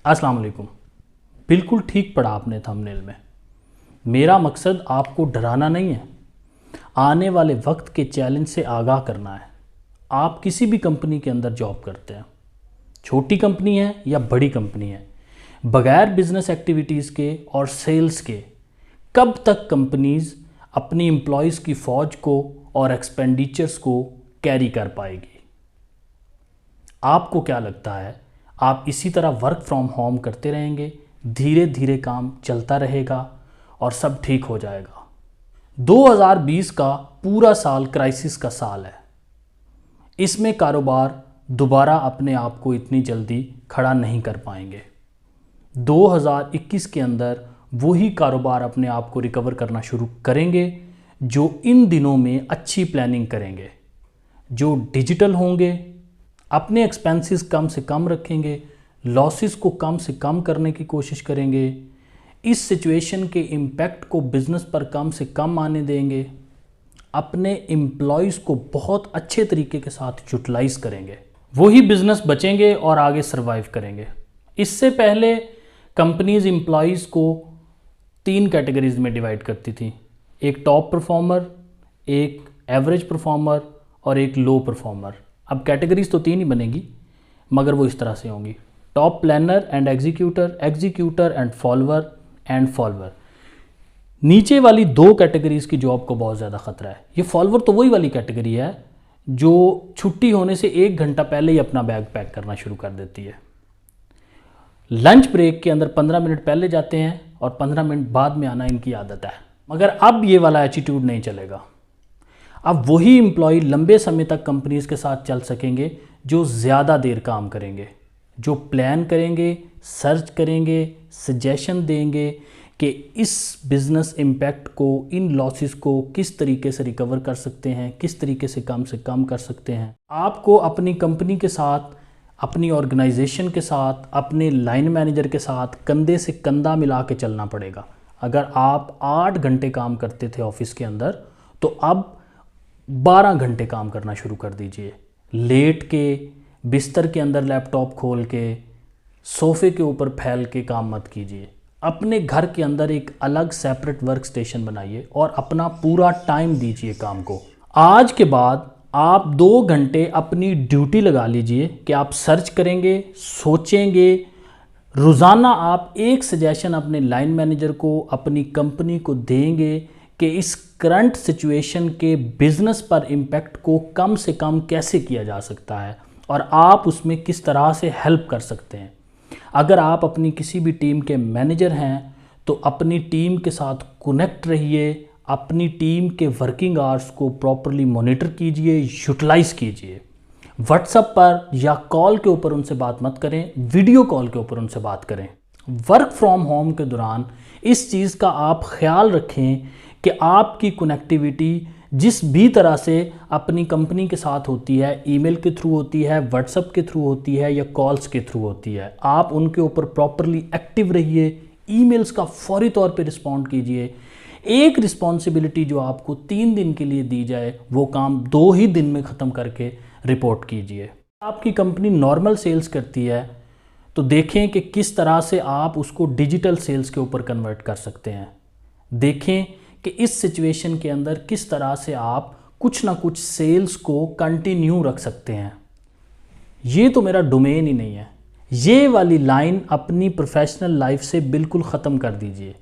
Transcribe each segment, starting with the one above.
अस्सलाम वालेकुम। बिल्कुल ठीक पढ़ा आपने थंबनेल में। मेरा मकसद आपको डराना नहीं है, आने वाले वक्त के चैलेंज से आगाह करना है। आप किसी भी कंपनी के अंदर जॉब करते हैं, छोटी कंपनी है या बड़ी कंपनी है, बगैर बिजनेस एक्टिविटीज़ के और सेल्स के कब तक कंपनीज अपनी एम्प्लॉयज़ की फ़ौज को और एक्सपेंडिचर्स को कैरी कर पाएगी? आपको क्या लगता है, आप इसी तरह वर्क फ्रॉम होम करते रहेंगे, धीरे धीरे काम चलता रहेगा और सब ठीक हो जाएगा? 2020 का पूरा साल क्राइसिस का साल है। इसमें कारोबार दोबारा अपने आप को इतनी जल्दी खड़ा नहीं कर पाएंगे। 2021 के अंदर वही कारोबार अपने आप को रिकवर करना शुरू करेंगे जो इन दिनों में अच्छी प्लानिंग करेंगे, जो डिजिटल होंगे, अपने एक्सपेंसेस कम से कम रखेंगे, लॉसेस को कम से कम करने की कोशिश करेंगे, इस सिचुएशन के इम्पैक्ट को बिज़नेस पर कम से कम आने देंगे, अपने एम्प्लॉयज़ को बहुत अच्छे तरीके के साथ यूटिलाइज़ करेंगे, वही बिज़नेस बचेंगे और आगे सर्वाइव करेंगे। इससे पहले कंपनीज एम्प्लॉयज़ को 3 कैटेगरीज में डिवाइड करती थी, एक टॉप परफॉर्मर, एक एवरेज परफॉर्मर और एक लो परफॉर्मर। अब कैटेगरीज तो 3 ही बनेगी, मगर वो इस तरह से होंगी: top planner and executor, executor and follower. नीचे वाली 2 कैटेगरीज की जॉब को बहुत ज़्यादा ख़तरा है। ये फॉलोअर तो वही वाली कैटेगरी है जो छुट्टी होने से 1 घंटा पहले ही अपना बैग पैक करना शुरू कर देती है। लंच ब्रेक के अंदर 15 मिनट पहले जाते हैं और 15 मिनट बाद में आना इनकी आदत है। मगर अब ये वाला एटीट्यूड नहीं चलेगा। अब वही एम्प्लॉय लंबे समय तक कंपनीज के साथ चल सकेंगे जो ज़्यादा देर काम करेंगे, जो प्लान करेंगे, सर्च करेंगे, सजेशन देंगे कि इस बिज़नेस इम्पैक्ट को, इन लॉसेस को किस तरीके से रिकवर कर सकते हैं, किस तरीके से कम कर सकते हैं। आपको अपनी कंपनी के साथ, अपनी ऑर्गेनाइजेशन के साथ, अपने लाइन मैनेजर के साथ कंधे से कंधा मिला के चलना पड़ेगा। अगर आप 8 घंटे काम करते थे ऑफिस के अंदर, तो अब 12 घंटे काम करना शुरू कर दीजिए। लेट के, बिस्तर के अंदर लैपटॉप खोल के, सोफ़े के ऊपर फैल के काम मत कीजिए। अपने घर के अंदर एक अलग सेपरेट वर्क स्टेशन बनाइए और अपना पूरा टाइम दीजिए काम को। आज के बाद आप 2 घंटे अपनी ड्यूटी लगा लीजिए कि आप सर्च करेंगे, सोचेंगे। रोज़ाना आप एक सजेशन अपने लाइन मैनेजर को, अपनी कंपनी को देंगे कि इस करंट सिचुएशन के बिज़नेस पर इम्पैक्ट को कम से कम कैसे किया जा सकता है और आप उसमें किस तरह से हेल्प कर सकते हैं। अगर आप अपनी किसी भी टीम के मैनेजर हैं तो अपनी टीम के साथ कनेक्ट रहिए, अपनी टीम के वर्किंग आवर्स को प्रॉपरली मॉनिटर कीजिए, यूटिलाइज़ कीजिए। व्हाट्सएप पर या कॉल के ऊपर उनसे बात मत करें, वीडियो कॉल के ऊपर उनसे बात करें। वर्क फ्रॉम होम के दौरान इस चीज़ का आप ख्याल रखें कि आपकी कनेक्टिविटी जिस भी तरह से अपनी कंपनी के साथ होती है, ईमेल के थ्रू होती है, व्हाट्सएप के थ्रू होती है या कॉल्स के थ्रू होती है, आप उनके ऊपर प्रॉपरली एक्टिव रहिए। ईमेल्स का फौरी तौर पे रिस्पॉन्ड कीजिए। एक रिस्पॉन्सिबिलिटी जो आपको 3 दिन के लिए दी जाए, वो काम 2 ही दिन में ख़त्म करके रिपोर्ट कीजिए। आपकी कंपनी नॉर्मल सेल्स करती है तो देखें कि किस तरह से आप उसको डिजिटल सेल्स के ऊपर कन्वर्ट कर सकते हैं। देखें कि इस सिचुएशन के अंदर किस तरह से आप कुछ ना कुछ सेल्स को कंटिन्यू रख सकते हैं। ये तो मेरा डोमेन ही नहीं है। ये वाली लाइन अपनी प्रोफेशनल लाइफ से बिल्कुल ख़त्म कर दीजिए।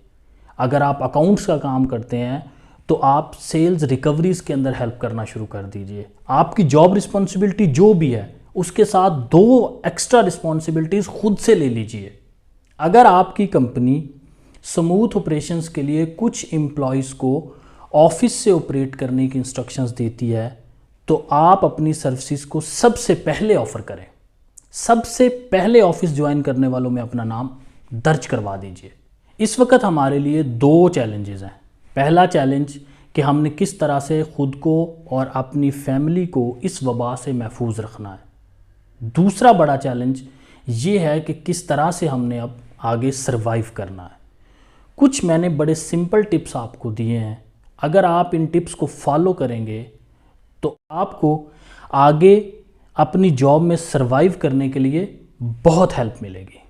अगर आप अकाउंट्स का काम करते हैं तो आप सेल्स रिकवरीज़ के अंदर हेल्प करना शुरू कर दीजिए। आपकी जॉब रिस्पॉन्सिबिलिटी जो भी है उसके साथ 2 एक्स्ट्रा रिस्पॉन्सिबिलिटीज़ खुद से ले लीजिए। अगर आपकी कंपनी स्मूथ ऑपरेशंस के लिए कुछ एम्प्लॉयज़ को ऑफिस से ऑपरेट करने की इंस्ट्रक्शंस देती है तो आप अपनी सर्विसेज को सबसे पहले ऑफ़र करें। सबसे पहले ऑफिस ज्वाइन करने वालों में अपना नाम दर्ज करवा दीजिए। इस वक्त हमारे लिए 2 चैलेंजेस हैं। पहला चैलेंज कि हमने किस तरह से ख़ुद को और अपनी फैमिली को इस वबा से महफूज रखना है। दूसरा बड़ा चैलेंज ये है कि किस तरह से हमने अब आगे सर्वाइव करना है। कुछ मैंने बड़े सिंपल टिप्स आपको दिए हैं। अगर आप इन टिप्स को फॉलो करेंगे तो आपको आगे अपनी जॉब में सर्वाइव करने के लिए बहुत हेल्प मिलेगी।